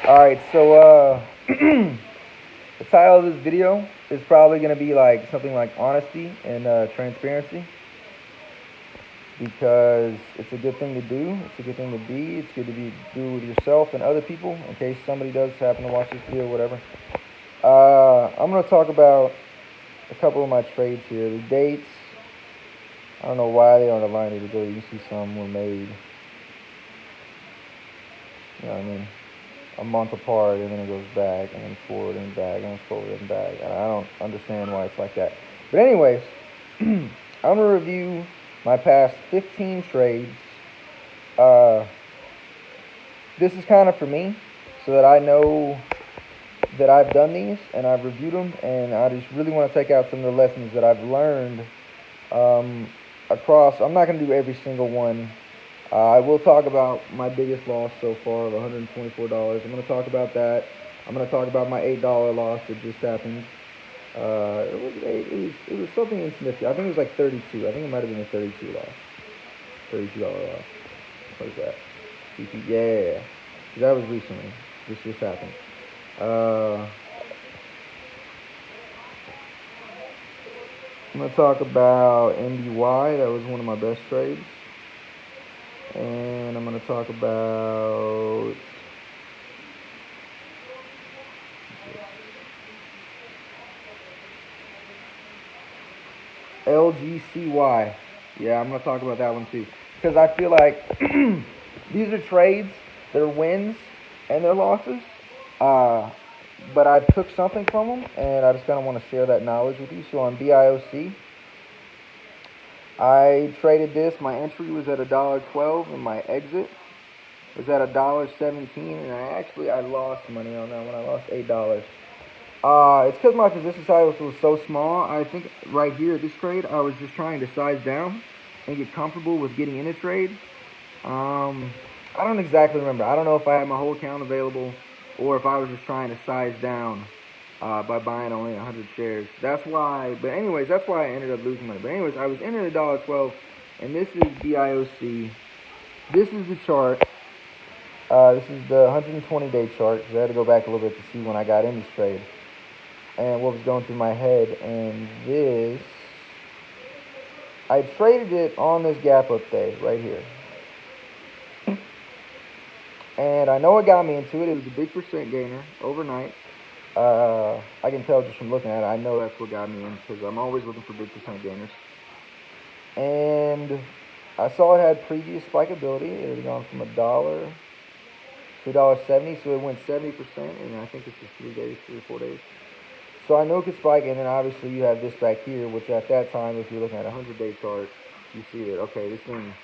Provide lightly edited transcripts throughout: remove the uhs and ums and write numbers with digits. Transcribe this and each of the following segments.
Alright, so the title of this video is probably going to be like something like honesty and transparency because it's a good thing to do. It's a good thing to be. It's good to be do with yourself and other people in case somebody does happen to watch this video or whatever. I'm going to talk about a couple of my trades here. The dates, I don't know why they aren't aligned together. You can see some were made, you know what I mean, a month apart, and then it goes back, and then forward and back, and then forward and back. And I don't understand why it's like that. But anyways, I'm going to review my past 15 trades. This is kind of for me, so that I know that I've done these, and I've reviewed them, and I just really want to take out some of the lessons that I've learned across. I'm not going to do every single one. I will talk about my biggest loss so far of $124. I'm going to talk about that. I'm going to talk about my $8 loss that just happened. It was something insignificant. I think it was like 32. I think it might have been a 32 loss. $32 loss. What is that? Yeah. That was recently. This just happened. I'm going to talk about NDY. That was one of my best trades. And I'm going to talk about LGCY. Yeah, I'm going to talk about that one too. Because I feel like these are trades, they're wins and they're losses. But I took something from them, and I just kind of want to share that knowledge with you. So on BIOC, I traded this. My entry was at $1.12, and my exit was at $1.17. And I lost money on that one. I lost $8. It's because my position size was so small. I think right here at this trade, I was just trying to size down and get comfortable with getting in a trade. I don't exactly remember. I don't know if I had my whole account available or if I was just trying to size down by buying only 100 shares. That's why. But anyways, that's why I ended up losing money. But anyways, I was in at $1.12, and this is BIOC. This is the chart. This is the 120-day chart because I had to go back a little bit to see when I got in this trade and what was going through my head. And this, I traded it on this gap up day right here. And I know what got me into it. It was a big percent gainer overnight. I can tell just from looking at it. I know that's what got me in because I'm always looking for big percent gainers. And I saw it had previous spikeability. It had gone from $1 to $1.70, so it went 70%. And I think this is 3 or 4 days. So I know it could spike, and then obviously you have this back here, which at that time, if you're looking at a 100-day chart, you see that okay, this thing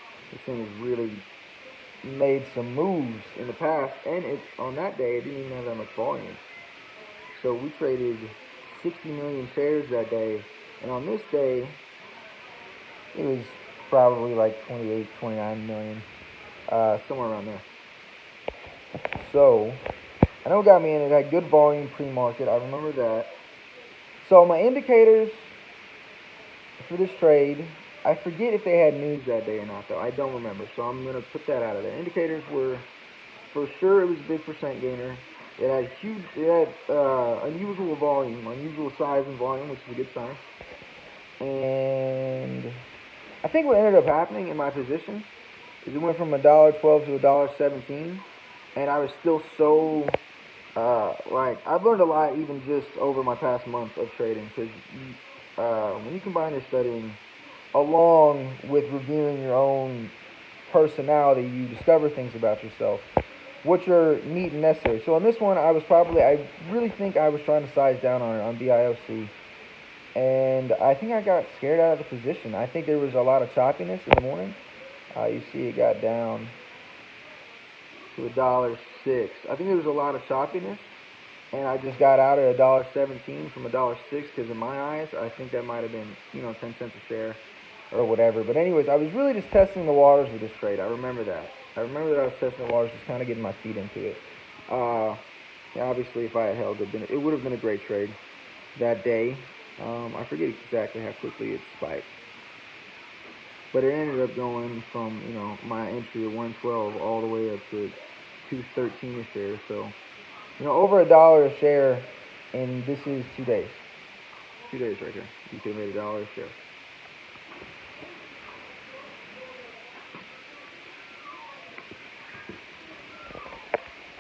has really made some moves in the past, and on that day it didn't even have that much volume. So we traded 60 million shares that day, and on this day it was probably like 28, 29 million, somewhere around there. So I know it got me in. It had good volume pre-market. I remember that. So my indicators for this trade, I forget if they had news that day or not, though. I don't remember, so I'm going to put that out of there. Indicators were, for sure, it was a big percent gainer. It had unusual volume, unusual size and volume, which is a good sign. And I think what ended up happening in my position is it went from $1.12 to $1.17, and I was still so I've learned a lot even just over my past month of trading because when you combine your studying along with reviewing your own personality, you discover things about yourself which are neat and necessary. So on this one, I really think I was trying to size down on BIOC, and I think I got scared out of the position. I think there was a lot of choppiness in the morning. You see it got down to $1.06. I think there was a lot of choppiness, and I just got out at $1.17 from $1.06 because in my eyes, I think that might have been 10 cents a share or whatever. But anyways, I was really just testing the waters with this trade. I remember that. I was testing the waters, just kind of getting my feet into it. Obviously, if I had held it would have been a great trade that day. I forget exactly how quickly it spiked. But it ended up going from, my entry at 112 all the way up to 213 a share. So over $1 a share, and this is 2 days. 2 days right here. You could have made $1 a share.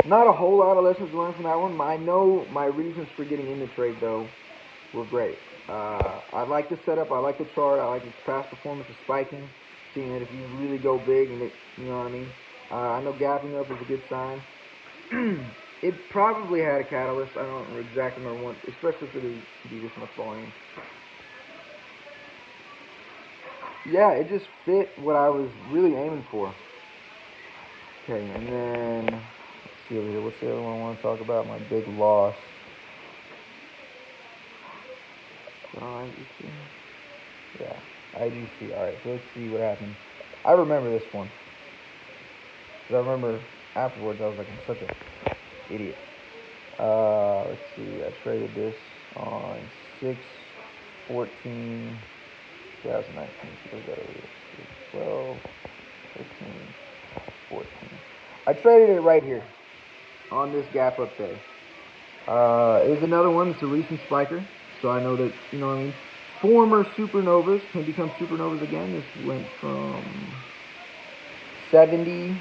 Not a whole lot of lessons learned from that one. I know my reasons for getting in the trade, though, were great. I like the setup. I like the chart. I like its past performance of spiking, seeing that if you really go big and it, you know what I mean. I know gapping up is a good sign. It probably had a catalyst. I don't exactly remember one, especially for the to be this much volume. Yeah, it just fit what I was really aiming for. Okay, and then let's see over here. What's the other one I want to talk about? My big loss. IGC. Yeah, IGC. All right, so let's see what happened. I remember this one. Because I remember afterwards I was like, I'm such an idiot. Let's see. I traded this on 6/14/2019. So we got over here. 12, 13, 14. I traded it right here on this gap up day. It was another one. It's a recent spiker. So I know that, you know what I mean, former supernovas can become supernovas again. This went from 70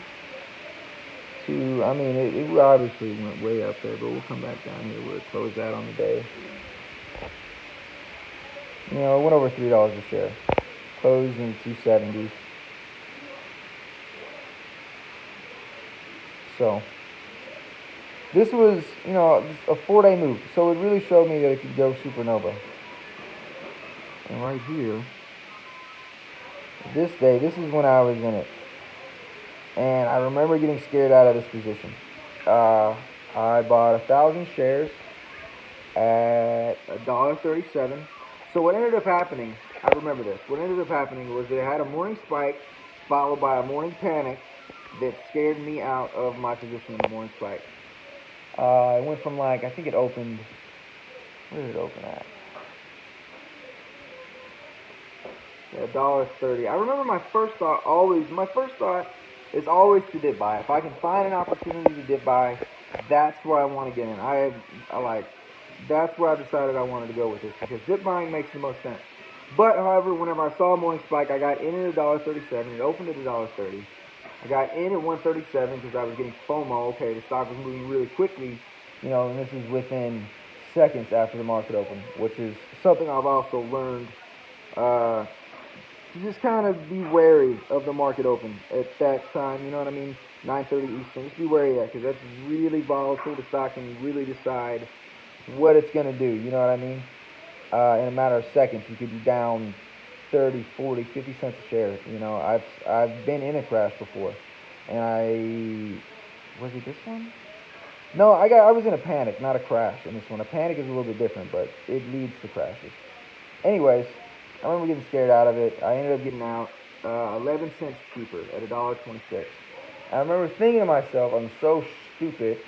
to, I mean, it obviously went way up there, but we'll come back down here where it closed out on the day. It went over $3 a share. Closed in 270s. So this was, a 4-day move. So it really showed me that it could go supernova. And right here, this day, this is when I was in it. And I remember getting scared out of this position. I bought 1,000 shares at $1.37. So what ended up happening, I remember this. What ended up happening was that it had a morning spike followed by a morning panic that scared me out of my position in the morning spike. It went from I think it opened, where did it open at? Yeah, $1.30. I remember my first thought is always to dip buy. If I can find an opportunity to dip buy, that's where I want to get in. That's where I decided I wanted to go with this, because dip buying makes the most sense. But, however, whenever I saw a morning spike, I got in at $1.37. It opened at $1.30. I got in at 137 because I was getting FOMO. Okay, the stock was moving really quickly, and this is within seconds after the market opened, which is something I've also learned to just kind of be wary of the market open at that time. You know what I mean? 9:30 Eastern. Just be wary of that, because that's really volatile. The stock can really decide what it's going to do. You know what I mean? In a matter of seconds, you could be down 30, 40, 50 cents a share. I've been in a crash before, and was it this one? No, I was in a panic, not a crash in this one. A panic is a little bit different, but it leads to crashes. Anyways, I remember getting scared out of it. I ended up getting out 11 cents cheaper at $1.26. I remember thinking to myself, I'm so stupid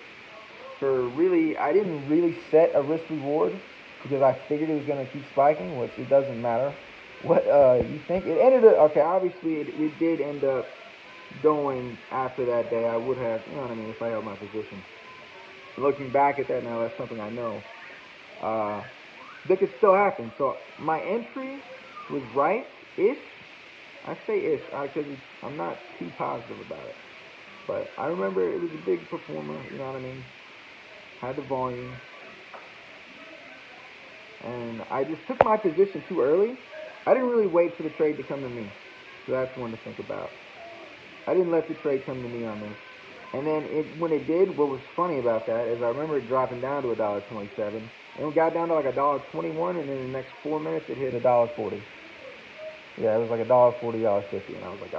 I didn't really set a risk reward, because I figured it was going to keep spiking, which it doesn't matter what you think. It ended up, okay, obviously it did end up going after that day. I would have, you know what I mean, if I held my position. Looking back at that now, that's something I know. That could still happen. So my entry was right-ish. I say ish because I'm not too positive about it. But I remember it was a big performer, you know what I mean? Had the volume. And I just took my position too early. I didn't really wait for the trade to come to me. So that's one to think about. I didn't let the trade come to me on this. And then when it did, what was funny about that is I remember it dropping down to $1.27. And it got down to $1.21, and then in the next 4 minutes it hit $1.40. Yeah, it was $1.40, $1.50, and I was like,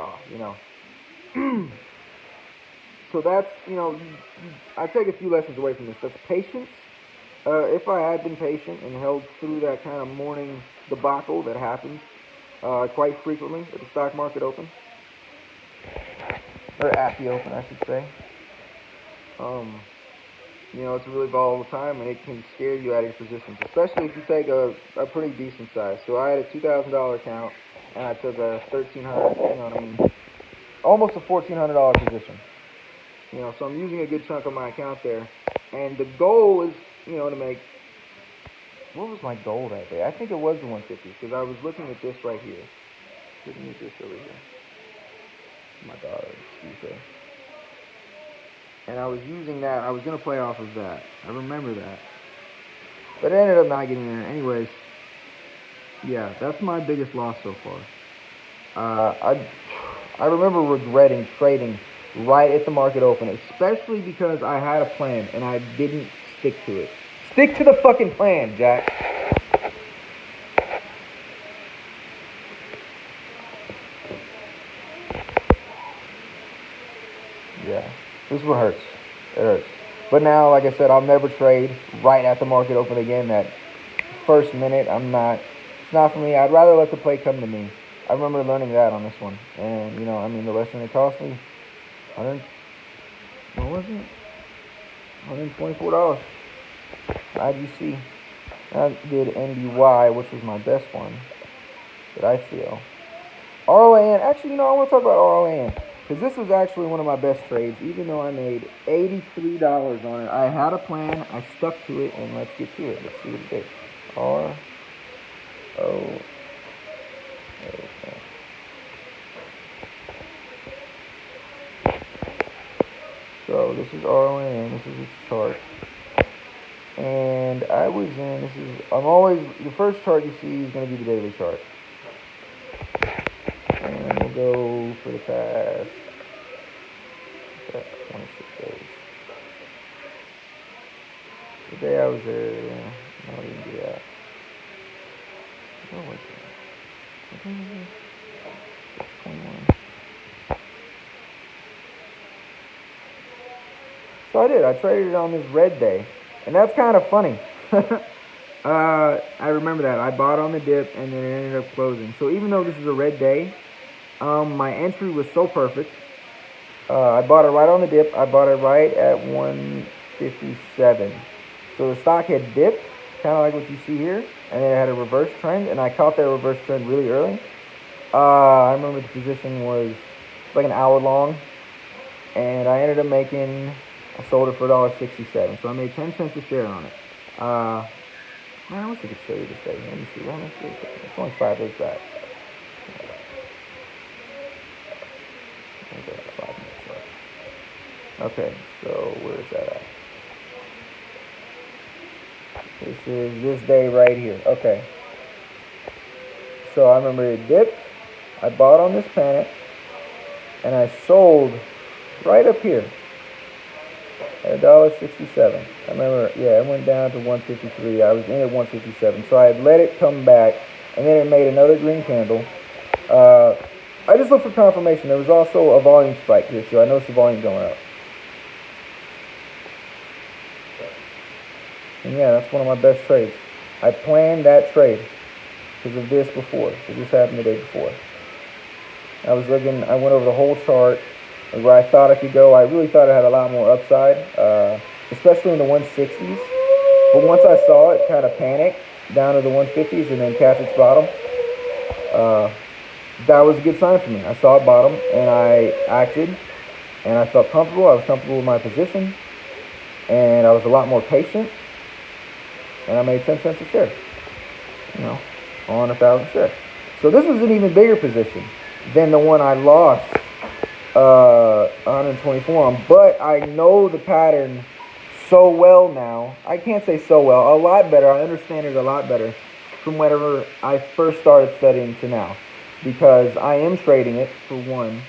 So that's, I take a few lessons away from this. That's patience. If I had been patient and held through that kind of morning debacle that happens quite frequently at the stock market open, or at the open, I should say, it's a really volatile time, and it can scare you out of your positions, especially if you take a pretty decent size. So I had a $2,000 account, and I took a $1,300, almost a $1,400 position. You know, so I'm using a good chunk of my account there. And the goal is, you know, to make, what was my goal that day? I think it was the 150s because I was looking at this right here. Looking at this over here. My dog, excuse me. And I was using that. I was going to play off of that. I remember that. But it ended up not getting there. Anyways, yeah, that's my biggest loss so far. I remember regretting trading right at the market open, especially because I had a plan and I didn't stick to it. Stick to the fucking plan, Jack. Yeah, this is what hurts. It hurts. But now, like I said, I'll never trade right at the market open again. That first minute, it's not for me. I'd rather let the play come to me. I remember learning that on this one. And, you know, I mean, the lesson it cost me, what was it? $124. IGC. I did NBY, which was my best one that I feel. ROAN, actually, you know, I want to talk about ROAN. Because this was actually one of my best trades, even though I made $83 on it. I had a plan, I stuck to it, and let's get to it. Let's see what it did. ROAN. So this is ROAN, this is its chart. And I was in, the first chart you see is going to be the daily chart. And we'll go for the past 26 days. The day I was there, no, I didn't do that. What was it? 621. So I did. I traded it on this red day. And that's kind of funny. I remember that. I bought on the dip and then it ended up closing. So even though this is a red day, my entry was so perfect. I bought it right on the dip. I bought it right at 157. So the stock had dipped, kind of like what you see here, and then it had a reverse trend, and I caught that reverse trend really early. I remember the position was like an hour long, and I ended up I sold it for $1.67, so I made 10 cents a share on it. Man, I wish I could show you this day. Let me see. It's only 5 days back. Okay, so where is that at? This is this day right here. Okay. So I remember it dipped. I bought on this panic, and I sold right up here at $1.67. I remember, yeah, it went down to 153. I was in at 157. So I had let it come back, and then it made another green candle. I just looked for confirmation. There was also a volume spike here, so I noticed the volume going up. And yeah, that's one of my best trades. I planned that trade because of this before. Because this happened the day before. I went over the whole chart where I thought I could go. I really thought it had a lot more upside, especially in the 160s. But once I saw it kind of panic down to the 150s and then catch its bottom, that was a good sign for me. I saw it bottom and I acted and I felt comfortable. I was comfortable with my position and I was a lot more patient. And I made 10 cents a share, on 1,000 shares. So this was an even bigger position than the one I lost 124 on. But I know the pattern so well now. I can't say so well, a lot better. I understand it a lot better from whenever I first started studying to now. Because I am trading it, for one.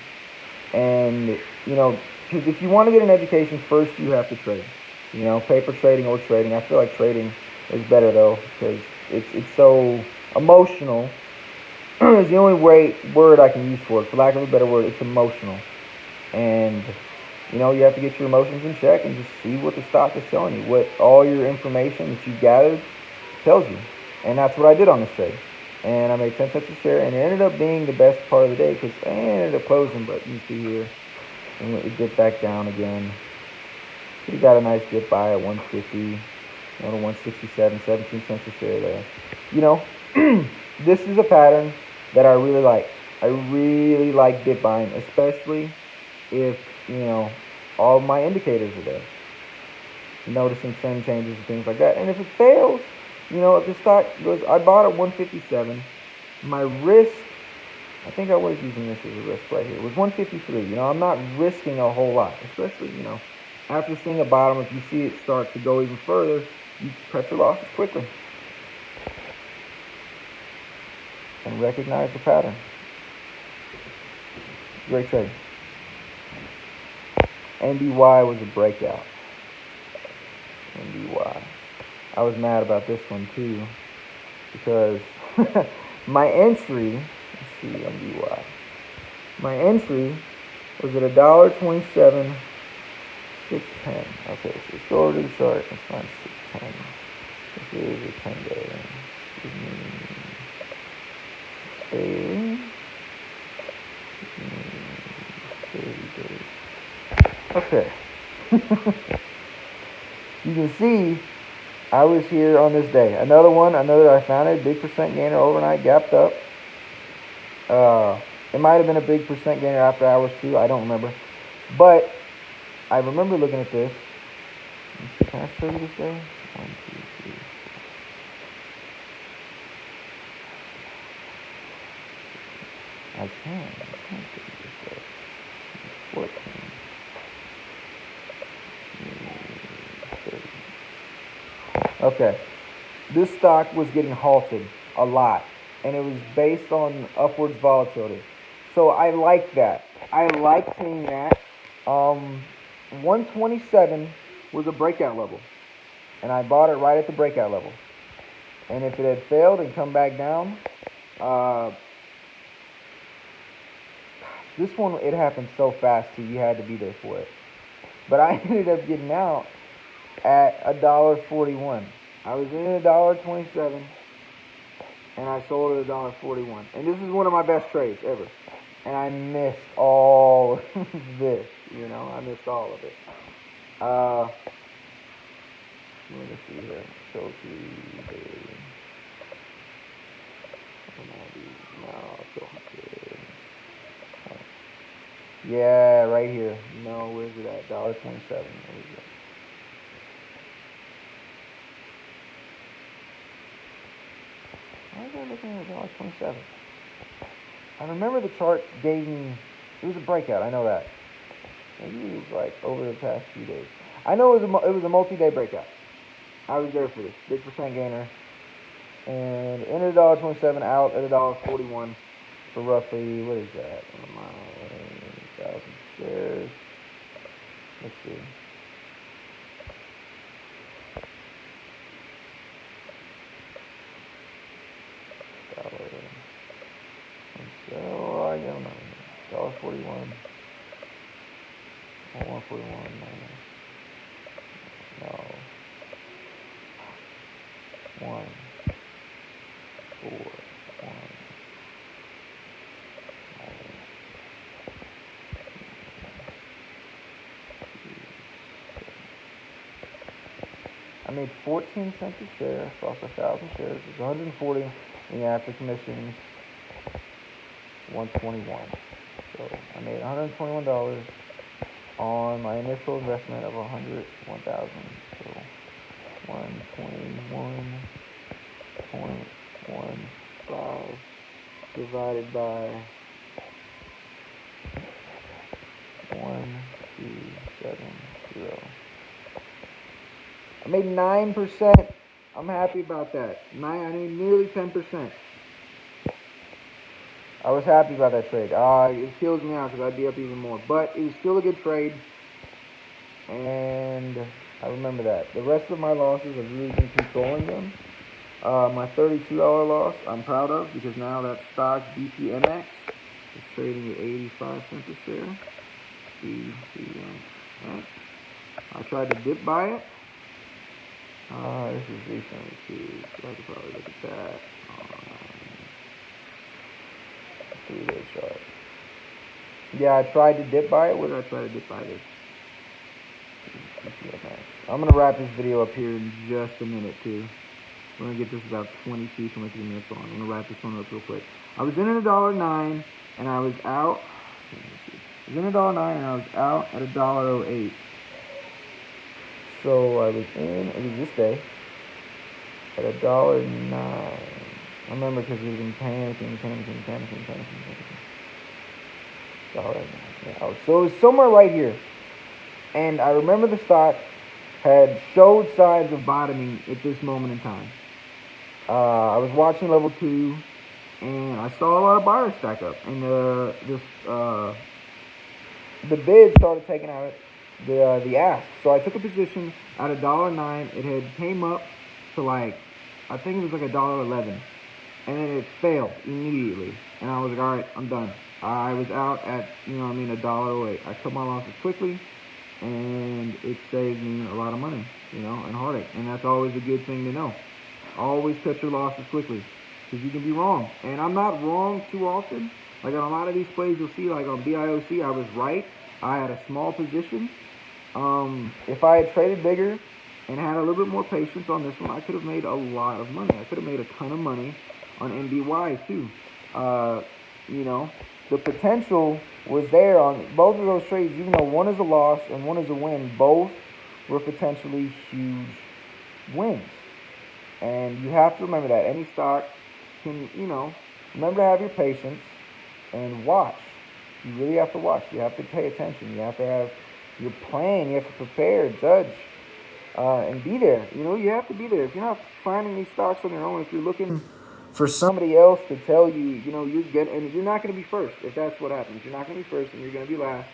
And, because if you want to get an education, first you have to trade. Paper trading or trading. I feel like trading is better though, because it's so emotional. It's the only word I can use for it. For lack of a better word, it's emotional. And, you have to get your emotions in check and just see what the stock is telling you, what all your information that you gathered tells you. And that's what I did on this trade. And I made 10 cents a share, and it ended up being the best part of the day because it ended up closing, but you see here, and it dipped back down again. We got a nice dip by at 150. To 167, 17 cents a share there. This is a pattern that I really like. I really like dip buying, especially if, all my indicators are there. Noticing trend changes and things like that. And if it fails, if the stock goes, I bought at 157. My risk, I think I was using this as a risk right here, was 153. I'm not risking a whole lot, especially, after seeing a bottom. If you see it start to go even further, you cut your losses quickly and recognize the pattern. Great trade. NDY was a breakout. NDY. I was mad about this one too because my entry, let's see, NDY. My entry was at $1.27, 610. Okay, so let's go over to the chart. Let's find 610. This is a 10-day. Daily. 30 days. Okay. You can see I was here on this day. Another I found a big percent gainer overnight, gapped up. It might have been a big percent gainer after hours too. I don't remember. But I remember looking at this. Can I show you this day? 1, 2, 3, 4. I can show you this day. 14. 30. Okay. This stock was getting halted a lot, and it was based on upwards volatility. So I like that. I like seeing that. 127 was a breakout level, and I bought it right at the breakout level. And if it had failed and come back down, this one, it happened so fast too, you had to be there for it. But I ended up getting out at $1.41. I was in $1.27, and I sold at $1.41. And this is one of my best trades ever. And I missed all of this, I missed all of it. Let me see here. Go to the... Yeah, right here. No, where's it at? $1.27. There we go. Why was I looking at $1.27? I remember the chart gave me, it was a breakout, I know that. Maybe it was like over the past few days. I know it was a multi-day breakout. I was there for this. Big percent gainer. And in at $1.27, out at $1.41 for roughly, what is that? 1,000 shares. Let's see. So I don't know. $1.41. 141. No. 1, 4, 1. I made 14 cents a share across 1,000 shares. It's 140, and after commissions, 121. So I made $121 on my initial investment of 101,000. So 121.15 divided by 1270. I made 9%. I'm happy about that. I made nearly 10%. I was happy about that trade. It kills me out because I'd be up even more. But it was still a good trade. And I remember that. The rest of my losses, I've really been controlling them. My $32 loss, I'm proud of because now that stock, BPMX, is trading at 85 cents a share. BPMX. I tried to dip buy it. This is recently too, so I could probably look at that. 3-day chart. Yeah, I tried to dip buy it. Where did I try to dip buy this? I'm going to wrap this video up here in just a minute too. We're going to get this about 22, 23 minutes long. I'm going to wrap this one up real quick. I was in at $1.09 and I was out. Let me see. I was in $1.09 and I was out at $1.08. So I was in, it was this day, at $1.09. I remember because we were panicking. Yeah, so it was somewhere right here. And I remember the stock had showed signs of bottoming at this moment in time. I was watching level 2, and I saw a lot of buyers stack up. And the bid started taking out the ask. So I took a position at $1.09. It had came up to like, I think it was like $1.11. And then it failed immediately. And I was like, all right, I'm done. I was out at, $1.08. I cut my losses quickly, and it saved me a lot of money, and heartache. And that's always a good thing to know. Always cut your losses quickly, because you can be wrong. And I'm not wrong too often. Like on a lot of these plays you'll see, like on BIOC, I was right. I had a small position. If I had traded bigger and had a little bit more patience on this one, I could have made a lot of money. I could have made a ton of money on NBY too. The potential was there on both of those trades, even though one is a loss and one is a win. Both were potentially huge wins. And you have to remember that. Any stock can, remember to have your patience and watch. You really have to watch. You have to pay attention. You have to have your plan. You have to prepare, judge, and be there. You have to be there. If you're not finding these stocks on your own, if you're looking for somebody else to tell you, and you're not going to be first if that's what happens. You're not going to be first, and you're going to be last,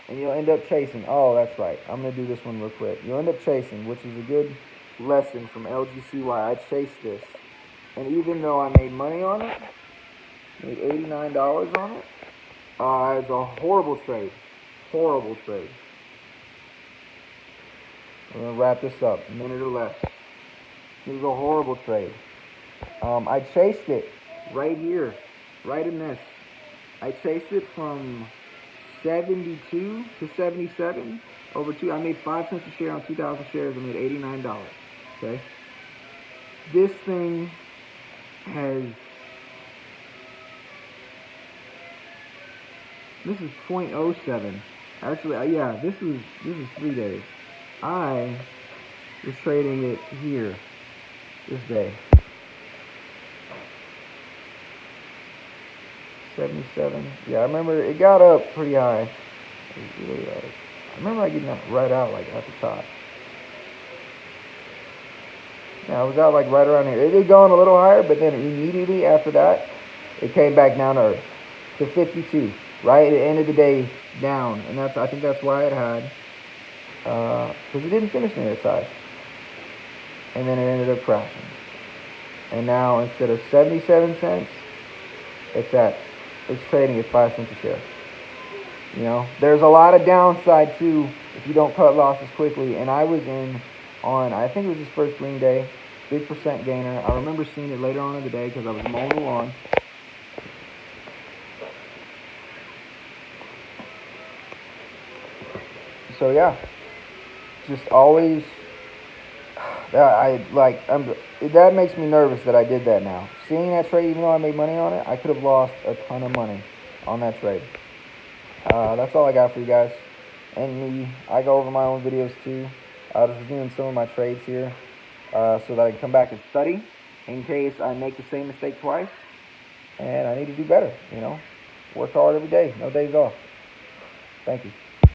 and you'll end up chasing. Oh, that's right. I'm going to do this one real quick. You'll end up chasing, which is a good lesson from LGCY. I chased this, and even though I made money on it, made $89 on it, it was a horrible trade. Horrible trade. I'm going to wrap this up, a minute or less. It was a horrible trade. I chased it right here, right in this. I chased it from 72 to 77 over 2. I made 5 cents a share on 2,000 shares. I made $89. Okay. This thing has. This is 0.07. Actually, yeah, this is 3 days. I was trading it here this day. 77. Yeah, I remember it got up pretty high. I remember I getting up right out like at the top. Yeah, I was out like right around here. It had gone a little higher, but then immediately after that, it came back down to earth to 52. Right at the end of the day, down, and I think that's why it had, because it didn't finish near its highs, and then it ended up crashing. And now instead of 77 cents, it's trading at 5 cents a share. There's a lot of downside too if you don't cut losses quickly. And I was in on, I think it was his first green day, big percent gainer. I remember seeing it later on in the day because I was mowing the lawn. So yeah, just always. That makes me nervous that I did that now. Seeing that trade, even though I made money on it, I could have lost a ton of money on that trade. That's all I got for you guys. And me, I go over my own videos too. I was reviewing some of my trades here so that I can come back and study in case I make the same mistake twice. And I need to do better, Work hard every day, no days off. Thank you.